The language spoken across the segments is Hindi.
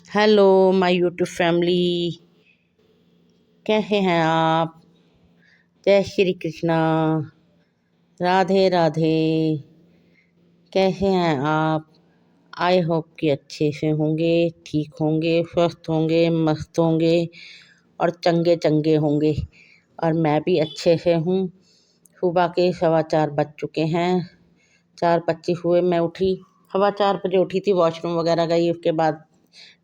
Hello my YouTube family. कैसे हैं आप? जय श्री कृष्णा। राधे राधे। कैसे हैं आप? आई होप कि अच्छे से होंगे, ठीक होंगे, स्वस्थ होंगे, मस्त होंगे और चंगे चंगे होंगे। और मैं भी अच्छे से हूँ। सुबह के 4:15 बज चुके हैं। 4:25 हुए मैं उठी। 4:15 बजे उठी थी, वॉशरूम वगैरह गई। उसके बाद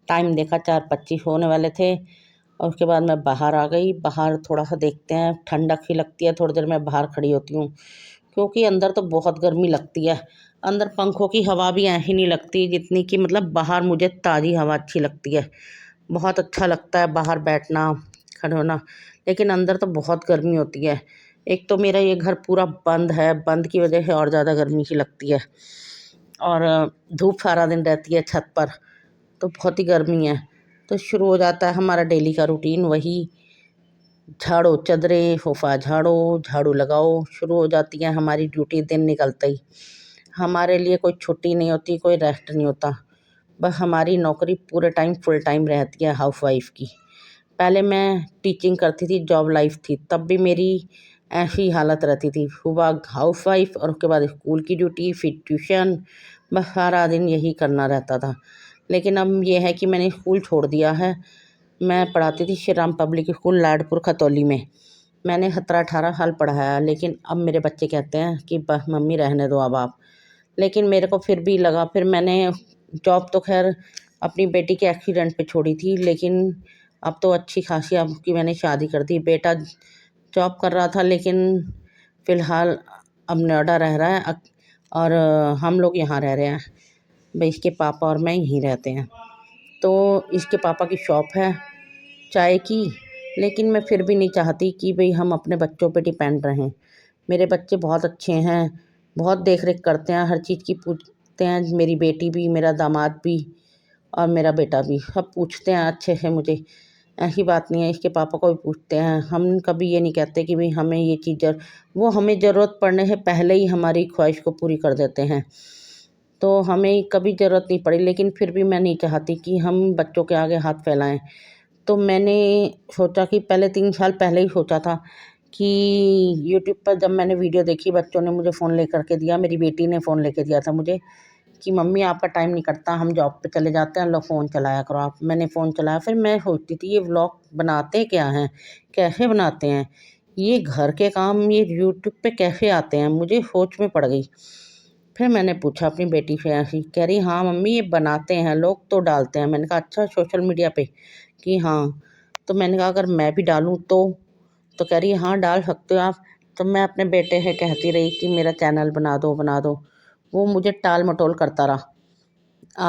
टाइम देखा 4:25 होने वाले थे और उसके बाद मैं बाहर आ गई। बाहर थोड़ा सा देखते हैं, ठंडक सी लगती है। थोड़ी देर मैं बाहर खड़ी होती हूँ क्योंकि अंदर तो बहुत गर्मी लगती है। अंदर पंखों की हवा भी ऐसी नहीं लगती जितनी कि मतलब बाहर मुझे ताज़ी हवा अच्छी लगती है। बहुत अच्छा लगता है बाहर बैठना, खड़े होना। लेकिन अंदर तो बहुत गर्मी होती है। एक तो मेरा ये घर पूरा बंद है, बंद की वजह से और ज़्यादा गर्मी सी लगती है। और धूप सारा दिन रहती है छत पर, तो बहुत ही गर्मी है। तो शुरू हो जाता है हमारा डेली का रूटीन, वही झाड़ो चदरे, सोफा झाड़ो, झाड़ू लगाओ। शुरू हो जाती है हमारी ड्यूटी दिन निकलते ही। हमारे लिए कोई छुट्टी नहीं होती, कोई रेस्ट नहीं होता। बस हमारी नौकरी पूरे टाइम फुल टाइम रहती है हाउसवाइफ की। पहले मैं टीचिंग करती थी, जॉब लाइफ थी, तब भी मेरी ऐसी हालत रहती थी। सुबह हाउसवाइफ और उसके बाद स्कूल की ड्यूटी, फिर ट्यूशन। बस सारा दिन यही करना रहता था। लेकिन अब ये है कि मैंने स्कूल छोड़ दिया है। मैं पढ़ाती थी श्री राम पब्लिक स्कूल लाडपुर खतौली में। मैंने 17-18 साल पढ़ाया, लेकिन अब मेरे बच्चे कहते हैं कि बस मम्मी रहने दो अब आप। लेकिन मेरे को फिर भी लगा, फिर मैंने जॉब तो खैर अपनी बेटी के एक्सीडेंट पे छोड़ी थी, लेकिन अब तो अच्छी खासी अब की मैंने शादी कर दी। बेटा जॉब कर रहा था, लेकिन फ़िलहाल अब नोएडा रह रहा है और हम लोग यहाँ रह रहे हैं। भाई इसके पापा और मैं यहीं रहते हैं। तो इसके पापा की शॉप है चाय की। लेकिन मैं फिर भी नहीं चाहती कि भाई हम अपने बच्चों पे डिपेंड रहें। मेरे बच्चे बहुत अच्छे हैं, बहुत देख रेख करते हैं, हर चीज़ की पूछते हैं। मेरी बेटी भी, मेरा दामाद भी और मेरा बेटा भी, सब पूछते हैं अच्छे से मुझे। ऐसी बात नहीं है, इसके पापा को भी पूछते हैं। हम कभी ये नहीं कहते कि भाई हमें ये चीज़ वो हमें ज़रूरत पड़ने से पहले ही हमारी ख्वाहिश को पूरी कर देते हैं। तो हमें कभी ज़रूरत नहीं पड़ी, लेकिन फिर भी मैं नहीं चाहती कि हम बच्चों के आगे हाथ फैलाएं। तो मैंने सोचा कि पहले 3 साल पहले ही सोचा था कि यूट्यूब पर जब मैंने वीडियो देखी, बच्चों ने मुझे फ़ोन लेकर के दिया, मेरी बेटी ने फ़ोन लेके दिया था मुझे कि मम्मी आपका टाइम नहीं कटता, हम जॉब पे चले जाते हैं, लो फ़ोन चलाया करो आप। मैंने फ़ोन चलाया, फिर मैं सोचती थी ये व्लॉग बनाते क्या हैं, कैसे बनाते हैं, ये घर के काम ये यूट्यूब पे कैसे आते हैं, मुझे सोच में पड़ गई। फिर मैंने पूछा अपनी बेटी से, ऐसी कह रही हाँ मम्मी ये बनाते हैं लोग तो डालते हैं। मैंने कहा अच्छा सोशल मीडिया पे? कि हाँ। तो मैंने कहा अगर मैं भी डालूँ तो कह रही हाँ डाल सकते हो आप। तो मैं अपने बेटे से कहती रही कि मेरा चैनल बना दो बना दो। वो मुझे टाल मटोल करता रहा।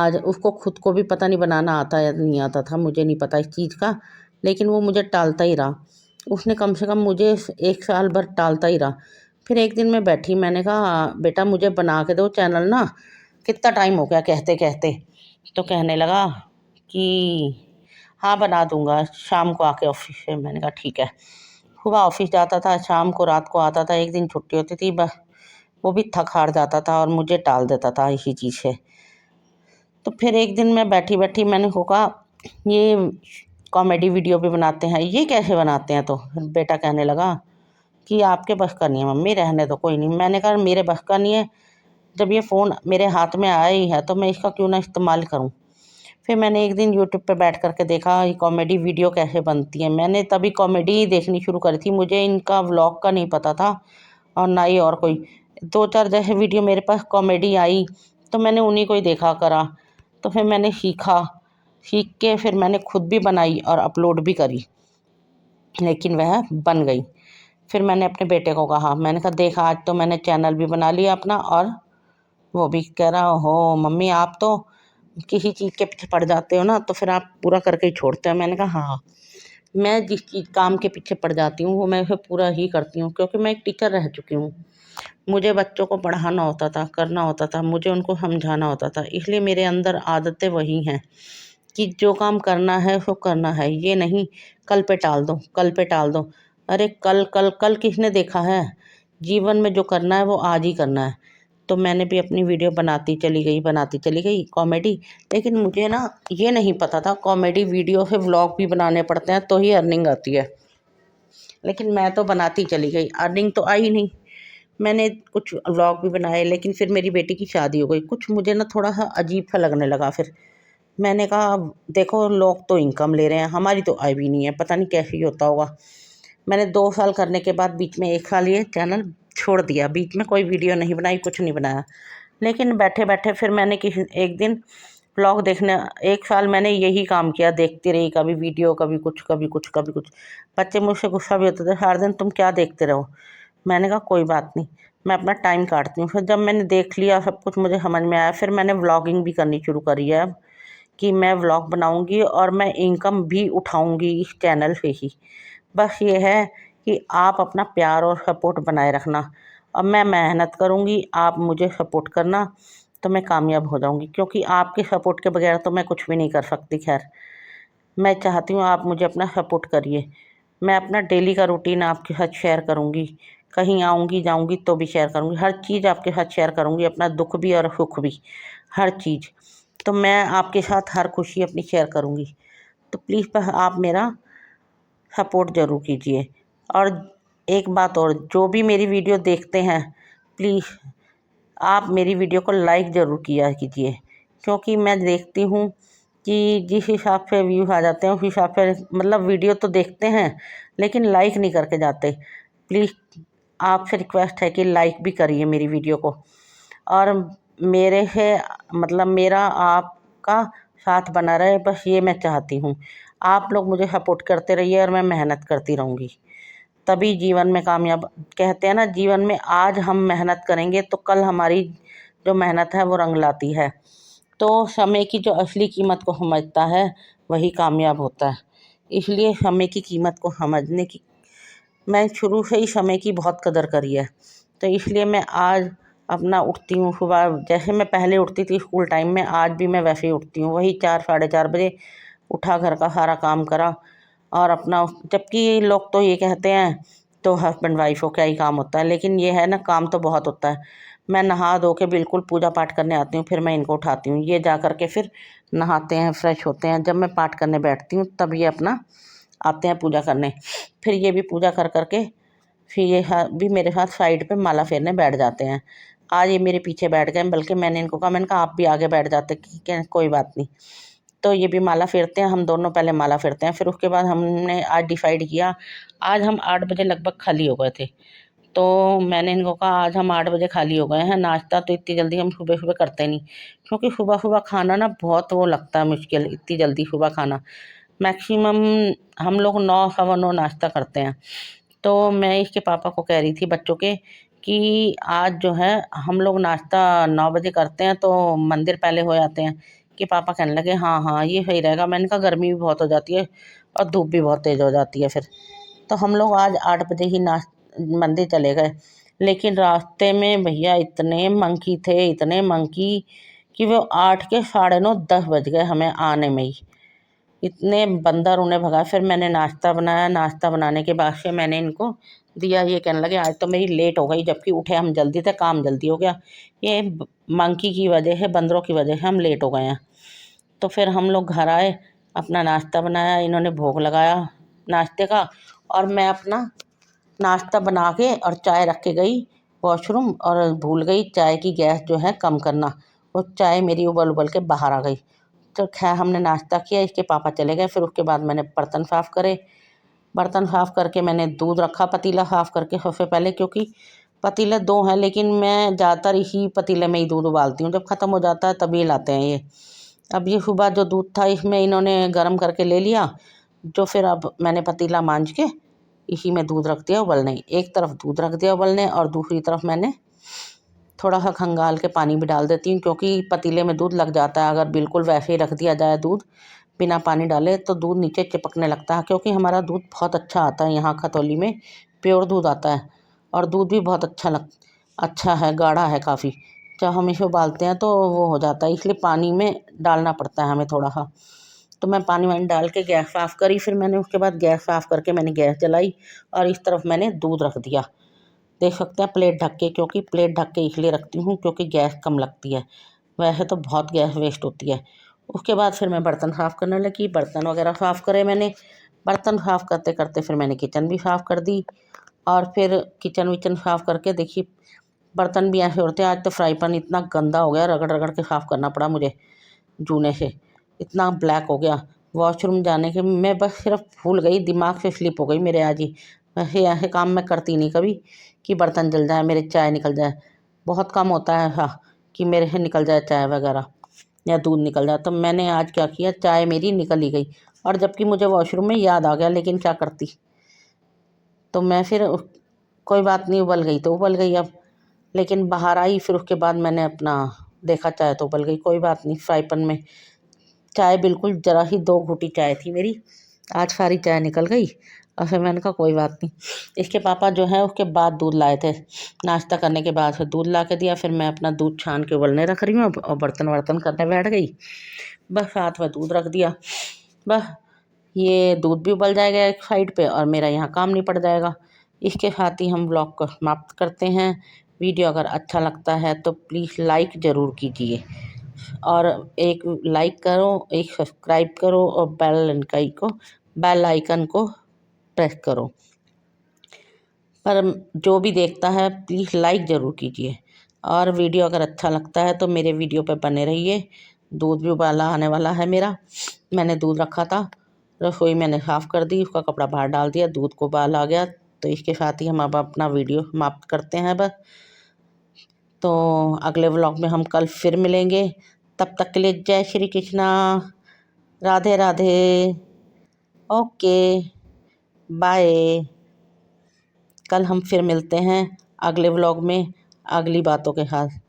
आज उसको खुद को भी पता नहीं बनाना आता या नहीं आता था, मुझे नहीं पता इस चीज़ का, लेकिन वो मुझे टालता ही रहा। उसने कम से कम मुझे 1 साल भर टालता ही रहा। फिर एक दिन मैं बैठी, मैंने कहा बेटा मुझे बना के दो चैनल ना, कितना टाइम हो गया कहते कहते। तो कहने लगा कि हाँ बना दूंगा शाम को आके ऑफिस से। मैंने कहा ठीक है। सुबह ऑफिस जाता था, शाम को रात को आता था, एक दिन छुट्टी होती थी बस। वो भी थक हार जाता था और मुझे टाल देता था इसी चीज़ से। तो फिर एक दिन मैं बैठी बैठी मैंने कहा ये कॉमेडी वीडियो भी बनाते हैं, ये कैसे बनाते हैं? तो फिर बेटा कहने लगा कि आपके बस का नहीं है मम्मी, रहने दो कोई नहीं। मैंने कहा मेरे बस का नहीं है, जब ये फ़ोन मेरे हाथ में आया ही है तो मैं इसका क्यों ना इस्तेमाल करूं। फिर मैंने एक दिन यूट्यूब पे बैठ करके देखा ये कॉमेडी वीडियो कैसे बनती है। मैंने तभी कॉमेडी ही देखनी शुरू करी थी, मुझे इनका व्लॉग का नहीं पता था और ना ही और कोई। 2-4 जैसे वीडियो मेरे पास कॉमेडी आई तो मैंने उन्हीं को ही देखा करा। तो फिर मैंने सीखा, सीख के फिर मैंने खुद भी बनाई और अपलोड भी करी, लेकिन वह बन गई। फिर मैंने अपने बेटे को कहा, मैंने कहा देख आज तो मैंने चैनल भी बना लिया अपना। और वो भी कह रहा हो मम्मी आप तो किसी चीज़ के पीछे पड़ जाते हो ना तो फिर आप पूरा करके ही छोड़ते हो। मैंने कहा हाँ, मैं जिस चीज़ काम के पीछे पड़ जाती हूँ वो मैं उसे पूरा ही करती हूँ, क्योंकि मैं एक टीचर रह चुकी हूँ। मुझे बच्चों को पढ़ाना होता था, करना होता था, मुझे उनको समझाना होता था। इसलिए मेरे अंदर आदतें वही हैं कि जो काम करना है वो करना है, ये नहीं कल पे टाल दो, कल पे टाल दो। अरे कल कल कल किसने देखा है? जीवन में जो करना है वो आज ही करना है। तो मैंने भी अपनी वीडियो बनाती चली गई कॉमेडी। लेकिन मुझे ना ये नहीं पता था कॉमेडी वीडियो से व्लॉग भी बनाने पड़ते हैं तो ही अर्निंग आती है। लेकिन मैं तो बनाती चली गई, अर्निंग तो आई नहीं। मैंने कुछ व्लॉग भी बनाए, लेकिन फिर मेरी बेटी की शादी हो गई। कुछ मुझे ना थोड़ा सा अजीब सा लगने लगा। फिर मैंने कहा देखो लोग तो इनकम ले रहे हैं, हमारी तो आय भी नहीं है, पता नहीं कैसे ही होता होगा। मैंने 2 साल करने के बाद बीच में 1 साल ये चैनल छोड़ दिया, बीच में कोई वीडियो नहीं बनाई, कुछ नहीं बनाया। लेकिन बैठे बैठे फिर मैंने किसी एक दिन व्लॉग देखने, 1 साल मैंने यही काम किया, देखती रही, कभी वीडियो कभी कुछ कभी कुछ कभी कुछ। बच्चे मुझसे गुस्सा भी होते थे, सारा दिन तुम क्या देखते रहो। मैंने कहा कोई बात नहीं, मैं अपना टाइम काटती हूँ। फिर जब मैंने देख लिया सब कुछ, मुझे समझ में आया, फिर मैंने व्लॉगिंग भी करनी शुरू करी है अब, कि मैं व्लॉग बनाऊंगी और मैं इनकम भी उठाऊंगी इस चैनल से ही। बस ये है कि आप अपना प्यार और सपोर्ट बनाए रखना। अब मैं मेहनत करूंगी, आप मुझे सपोर्ट करना, तो मैं कामयाब हो जाऊंगी। क्योंकि आपके सपोर्ट के बगैर तो मैं कुछ भी नहीं कर सकती। खैर, मैं चाहती हूँ आप मुझे अपना सपोर्ट करिए। मैं अपना डेली का रूटीन आपके साथ शेयर करूँगी, कहीं आऊँगी जाऊँगी तो भी शेयर करूँगी, हर चीज़ आपके साथ शेयर करूँगी, अपना दुख भी और सुख भी, हर चीज़। तो मैं आपके साथ हर खुशी अपनी शेयर करूँगी। तो प्लीज़ आप मेरा सपोर्ट ज़रूर कीजिए। और एक बात और, जो भी मेरी वीडियो देखते हैं प्लीज़ आप मेरी वीडियो को लाइक ज़रूर किया कीजिए। क्योंकि मैं देखती हूँ कि जिस हिसाब से व्यूज़ आ जाते हैं उस हिसाब से, मतलब वीडियो तो देखते हैं लेकिन लाइक नहीं करके जाते। प्लीज़ आपसे रिक्वेस्ट है कि लाइक भी करिए मेरी वीडियो को। और मेरे से मतलब मेरा आपका साथ बना रहे, बस ये मैं चाहती हूँ। आप लोग मुझे सपोर्ट करते रहिए और मैं मेहनत करती रहूँगी, तभी जीवन में कामयाब। कहते हैं ना, जीवन में आज हम मेहनत करेंगे तो कल हमारी जो मेहनत है वो रंग लाती है। तो समय की जो असली कीमत को समझता है वही कामयाब होता है। इसलिए समय की कीमत को समझने की मैं शुरू से ही समय की बहुत कदर करी है। तो इसलिए मैं आज अपना उठती हूँ सुबह, जैसे मैं पहले उठती थी स्कूल टाइम में, आज भी मैं वैसे ही उठती हूँ, वही 4 साढ़े 4 बजे उठा, घर का सारा काम करा और अपना। जबकि लोग तो ये कहते हैं तो हस्बैंड वाइफ को क्या ही काम होता है, लेकिन ये है ना, काम तो बहुत होता है। मैं नहा धो के बिल्कुल पूजा पाठ करने आती हूँ, फिर मैं इनको उठाती हूँ, ये जा कर के फिर नहाते हैं, फ्रेश होते हैं। जब मैं पाठ करने बैठती हूँ तब ये अपना आते हैं पूजा करने। फिर ये भी पूजा कर कर के फिर ये भी मेरे साथ साइड पे माला फेरने बैठ जाते हैं। आज ये मेरे पीछे बैठ गए, बल्कि मैंने इनको कहा, मैंने कहा आप भी आगे बैठ जाते, कि कोई बात नहीं। तो ये भी माला फेरते हैं, हम दोनों पहले माला फेरते हैं। फिर उसके बाद हमने आज डिसाइड किया, आज हम 8 बजे लगभग खाली हो गए थे। तो मैंने इनको कहा आज हम 8 बजे खाली हो गए हैं, नाश्ता तो इतनी जल्दी हम सुबह सुबह करते नहीं। क्योंकि सुबह सुबह खाना ना बहुत वो लगता है मुश्किल, इतनी जल्दी सुबह खाना। मैक्सिमम हम लोग 9 सवा 9 नाश्ता करते हैं। तो मैं इसके पापा को कह रही थी बच्चों के कि आज जो है हम लोग नाश्ता 9 बजे करते हैं तो मंदिर पहले हो जाते हैं। कि पापा कहने लगे हाँ हाँ ये सही रहेगा। मैंने कहा गर्मी भी बहुत हो जाती है और धूप भी बहुत तेज़ हो जाती है फिर। तो हम लोग आज 8 बजे ही मंदिर चले गए। लेकिन रास्ते में भैया इतने मंकी थे, इतने मंकी, कि वो 8 के साढ़े 9 10 बज गए हमें आने में ही। इतने बंदर उन्हें भगा। फिर मैंने नाश्ता बनाया, नाश्ता बनाने के बाद से मैंने इनको दिया। ये कहने लगे आज तो मेरी लेट हो गई, जबकि उठे हम जल्दी थे, काम जल्दी हो गया। ये मंकी की वजह है, बंदरों की वजह से हम लेट हो गए हैं। तो फिर हम लोग घर आए, अपना नाश्ता बनाया, इन्होंने भोग लगाया नाश्ते का, और मैं अपना नाश्ता बना के और चाय रख के गई वॉशरूम, और भूल गई चाय की गैस जो है कम करना। वो चाय मेरी उबल उबल के बाहर आ गई। तो खैर हमने नाश्ता किया, इसके पापा चले गए। फिर उसके बाद मैंने बर्तन साफ़ करे, बर्तन साफ़ करके मैंने दूध रखा, पतीला साफ़ करके सबसे पहले, क्योंकि पतीले 2 हैं लेकिन मैं ज़्यादातर इसी पतीले में ही दूध उबालती हूँ, जब ख़त्म हो जाता है तभी लाते हैं ये। अब ये सुबह जो दूध था इसमें इन्होंने गर्म करके ले लिया, जो फिर अब मैंने पतीला मांज के इसी में दूध रख दिया उबलने। एक तरफ दूध रख दिया उबलने और दूसरी तरफ मैंने थोड़ा सा खंगाल के पानी भी डाल देती हूँ, क्योंकि पतीले में दूध लग जाता है। अगर बिल्कुल वैसे ही रख दिया जाए दूध बिना पानी डाले तो दूध नीचे चिपकने लगता है। क्योंकि हमारा दूध बहुत अच्छा आता है यहाँ खतौली में, प्योर दूध आता है, और दूध भी बहुत अच्छा है, गाढ़ा है काफ़ी। जब हम इसे उबालते हैं तो वो हो जाता है, इसलिए पानी में डालना पड़ता है हमें थोड़ा सा। तो मैं पानी वानी डाल के गैस साफ़ करी। फिर मैंने उसके बाद गैस साफ़ करके मैंने गैस जलाई और इस तरफ मैंने दूध रख दिया। देख सकते हैं प्लेट ढक के, क्योंकि प्लेट ढक के इसलिए रखती हूँ क्योंकि गैस कम लगती है, वैसे तो बहुत गैस वेस्ट होती है। उसके बाद फिर मैं बर्तन साफ़ करने लगी, बर्तन वगैरह साफ़ करे मैंने। बर्तन साफ़ करते करते फिर मैंने किचन भी साफ़ कर दी, और फिर किचन विचन साफ़ करके देखिए बर्तन भी ऐसे होते हैं। आज तो फ्राई पैन इतना गंदा हो गया, रगड़ रगड़ के साफ़ करना पड़ा मुझे जूने से, इतना ब्लैक हो गया। वॉशरूम जाने के मैं बस सिर्फ भूल गई, दिमाग से स्लिप हो गई मेरे आज ही। वैसे ऐसे काम मैं करती नहीं कभी कि बर्तन जल जाए, मेरे चाय निकल जाए। बहुत कम होता है ऐसा कि मेरे से निकल जाए चाय वगैरह या दूध निकल जाए। तो मैंने आज क्या किया, चाय मेरी निकल ही गई, और जबकि मुझे वॉशरूम में याद आ गया, लेकिन क्या करती। तो मैं फिर कोई बात नहीं, उबल गई तो उबल गई अब। लेकिन बाहर आई फिर उसके बाद मैंने अपना देखा, चाय तो उबल गई। कोई बात नहीं, फ्राई पैन में चाय बिल्कुल ज़रा ही 2 घूंटी चाय थी मेरी, आज सारी चाय निकल गई। और फिर मैंने कहा कोई बात नहीं। इसके पापा जो है उसके बाद दूध लाए थे, नाश्ता करने के बाद फिर दूध ला के दिया। फिर मैं अपना दूध छान के उबलने रख रही हूँ और बर्तन वर्तन करने बैठ गई। बस साथ में दूध रख दिया, बस ये दूध भी उबल जाएगा एक साइड पे और मेरा यहाँ काम निपट जाएगा। इसके साथ ही हम ब्लॉग को समाप्त करते हैं। वीडियो अगर अच्छा लगता है तो प्लीज़ लाइक ज़रूर कीजिए, और एक लाइक करो, एक सब्सक्राइब करो, और बेल आइकन को प्रेस करो। पर जो भी देखता है प्लीज़ लाइक ज़रूर कीजिए, और वीडियो अगर अच्छा लगता है तो मेरे वीडियो पे बने रहिए। दूध भी उबाला आने वाला है मेरा, मैंने दूध रखा था, रसोई मैंने साफ़ कर दी, उसका कपड़ा बाहर डाल दिया, दूध को उबाल आ गया। तो इसके साथ ही हम अब अपना वीडियो समाप्त करते हैं बस। तो अगले व्लॉग में हम कल फिर मिलेंगे, तब तक के लिए जय श्री कृष्णा, राधे राधे, ओके, बाय। कल हम फिर मिलते हैं अगले व्लॉग में अगली बातों के साथ।